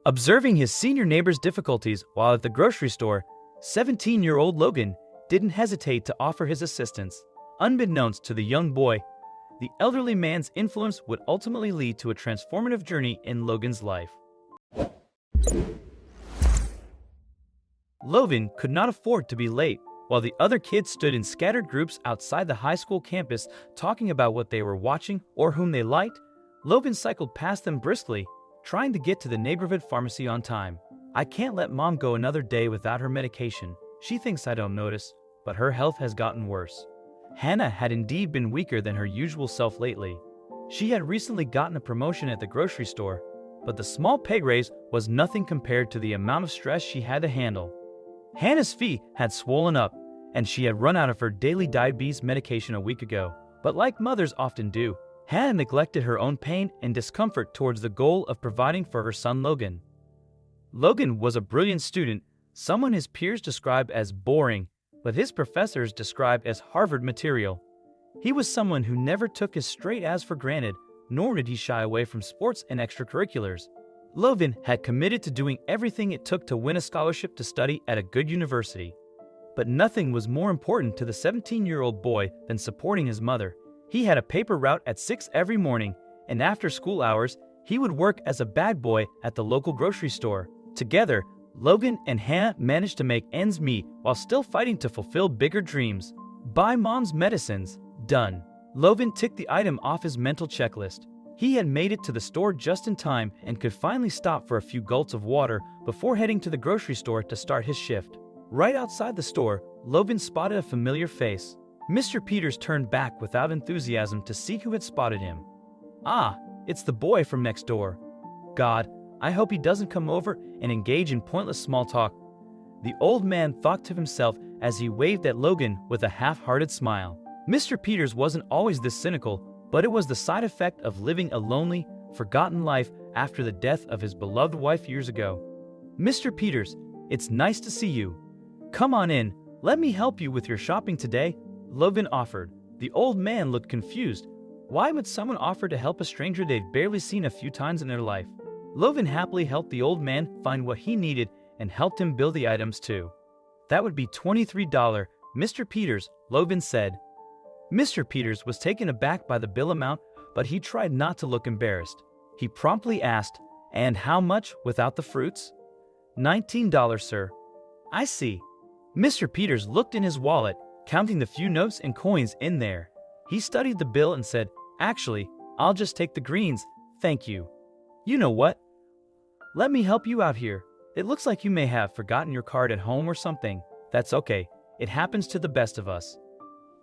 Observing his senior neighbor's difficulties while at the grocery store, 17-year-old Logan didn't hesitate to offer his assistance. Unbeknownst to the young boy, the elderly man's influence would ultimately lead to a transformative journey in Logan's life. Logan could not afford to be late. While the other kids stood in scattered groups outside the high school campus talking about what they were watching or whom they liked, Logan cycled past them briskly, trying to get to the neighborhood pharmacy on time. "I can't let Mom go another day without her medication. She thinks I don't notice, but her health has gotten worse." Hannah had indeed been weaker than her usual self lately. She had recently gotten a promotion at the grocery store, but the small pay raise was nothing compared to the amount of stress she had to handle. Hannah's feet had swollen up, and she had run out of her daily diabetes medication a week ago. But like mothers often do, Hannah neglected her own pain and discomfort towards the goal of providing for her son Logan. Logan was a brilliant student, someone his peers described as boring, but his professors described as Harvard material. He was someone who never took his straight A's for granted, nor did he shy away from sports and extracurriculars. Logan had committed to doing everything it took to win a scholarship to study at a good university. But nothing was more important to the 17-year-old boy than supporting his mother. He had a paper route at 6 every morning, and after school hours, he would work as a bag boy at the local grocery store. Together, Logan and Hannah managed to make ends meet while still fighting to fulfill bigger dreams. Buy Mom's medicines. Done. Logan ticked the item off his mental checklist. He had made it to the store just in time and could finally stop for a few gulps of water before heading to the grocery store to start his shift. Right outside the store, Logan spotted a familiar face. Mr. Peters turned back without enthusiasm to see who had spotted him. "Ah, it's the boy from next door. God, I hope he doesn't come over and engage in pointless small talk." The old man thought to himself as he waved at Logan with a half-hearted smile. Mr. Peters wasn't always this cynical, but it was the side effect of living a lonely, forgotten life after the death of his beloved wife years ago. "Mr. Peters, it's nice to see you. Come on in, let me help you with your shopping today," Logan offered. The old man looked confused. Why would someone offer to help a stranger they'd barely seen a few times in their life? Logan happily helped the old man find what he needed and helped him bill the items too. "That would be $23, Mr. Peters," Logan said. Mr. Peters was taken aback by the bill amount, but he tried not to look embarrassed. He promptly asked, "And how much without the fruits?" $19, sir." "I see." Mr. Peters looked in his wallet, counting the few notes and coins in there. He studied the bill and said, "Actually, I'll just take the greens, thank you." "You know what? Let me help you out here. It looks like you may have forgotten your card at home or something. That's okay, it happens to the best of us.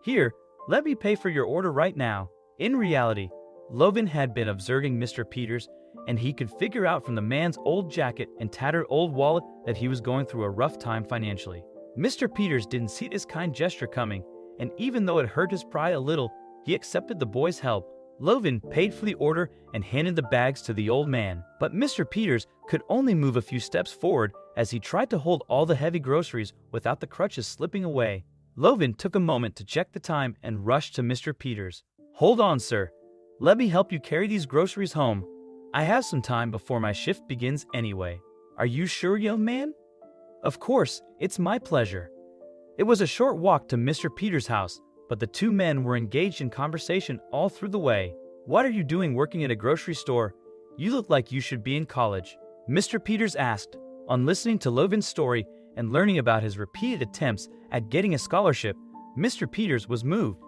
Here, let me pay for your order right now." In reality, Logan had been observing Mr. Peters, and he could figure out from the man's old jacket and tattered old wallet that he was going through a rough time financially. Mr. Peters didn't see this kind gesture coming, and even though it hurt his pride a little, he accepted the boy's help. Logan paid for the order and handed the bags to the old man, but Mr. Peters could only move a few steps forward as he tried to hold all the heavy groceries without the crutches slipping away. Logan took a moment to check the time and rushed to Mr. Peters. "Hold on, sir. Let me help you carry these groceries home. I have some time before my shift begins anyway." "Are you sure, young man?" "Of course, it's my pleasure." It was a short walk to Mr. Peters' house, but the two men were engaged in conversation all through the way. "What are you doing working at a grocery store? You look like you should be in college," Mr. Peters asked. On listening to Logan's story and learning about his repeated attempts at getting a scholarship, Mr. Peters was moved.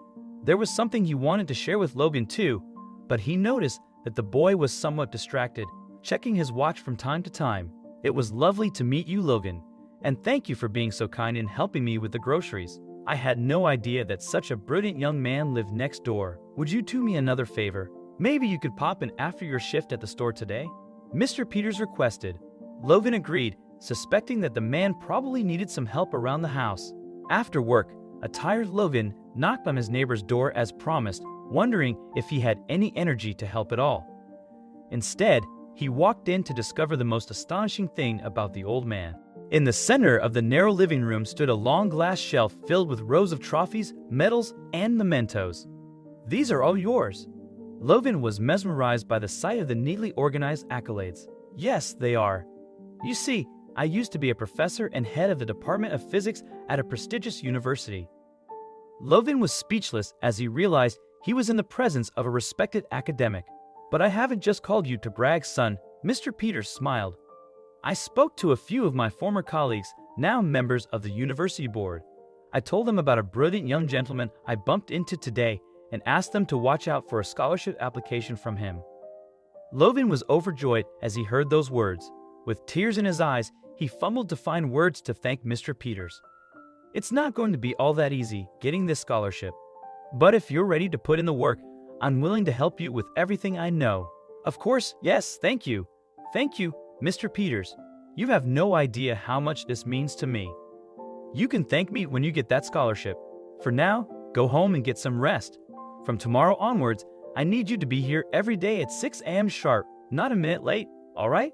There was something he wanted to share with Logan too, but he noticed that the boy was somewhat distracted, checking his watch from time to time. "It was lovely to meet you, Logan, and thank you for being so kind in helping me with the groceries. I had no idea that such a brilliant young man lived next door. Would you do me another favor? Maybe you could pop in after your shift at the store today?" Mr. Peters requested. Logan agreed, suspecting that the man probably needed some help around the house. After work, a tired Logan knocked on his neighbor's door as promised, wondering if he had any energy to help at all. Instead, he walked in to discover the most astonishing thing about the old man. In the center of the narrow living room stood a long glass shelf filled with rows of trophies, medals, and mementos. "These are all yours." Logan was mesmerized by the sight of the neatly organized accolades. "Yes, they are. You see, I used to be a professor and head of the Department of Physics at a prestigious university. Logan was speechless as he realized he was in the presence of a respected academic. But I haven't just called you to brag, son, Mr. Peters smiled. I spoke to a few of my former colleagues, now members of the university board. I told them about a brilliant young gentleman I bumped into today and asked them to watch out for a scholarship application from him. Logan was overjoyed as he heard those words. With tears in his eyes, he fumbled to find words to thank Mr. Peters. It's not going to be all that easy getting this scholarship. But if you're ready to put in the work, I'm willing to help you with everything I know. Of course, yes, thank you. Thank you, Mr. Peters. You have no idea how much this means to me. You can thank me when you get that scholarship. For now, go home and get some rest. From tomorrow onwards, I need you to be here every day at 6 a.m. sharp, not a minute late, all right?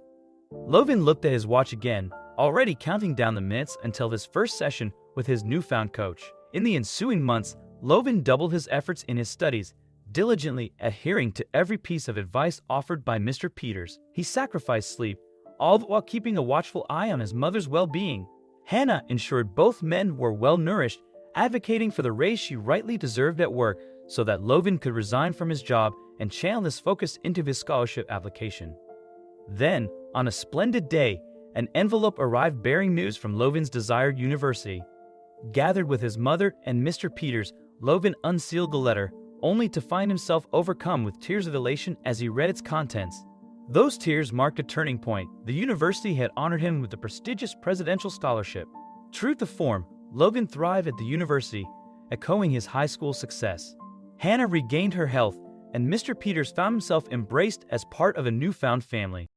Logan looked at his watch again, already counting down the minutes until his first session with his newfound coach. In the ensuing months, Logan doubled his efforts in his studies, diligently adhering to every piece of advice offered by Mr. Peters. He sacrificed sleep, all while keeping a watchful eye on his mother's well-being. Hannah ensured both men were well-nourished, advocating for the raise she rightly deserved at work so that Logan could resign from his job and channel his focus into his scholarship application. Then, on a splendid day, an envelope arrived bearing news from Logan's desired university. Gathered with his mother and Mr. Peters, Logan unsealed the letter, only to find himself overcome with tears of elation as he read its contents. Those tears marked a turning point. The university had honored him with the prestigious presidential scholarship. True to form, Logan thrived at the university, echoing his high school success. Hannah regained her health, and Mr. Peters found himself embraced as part of a newfound family.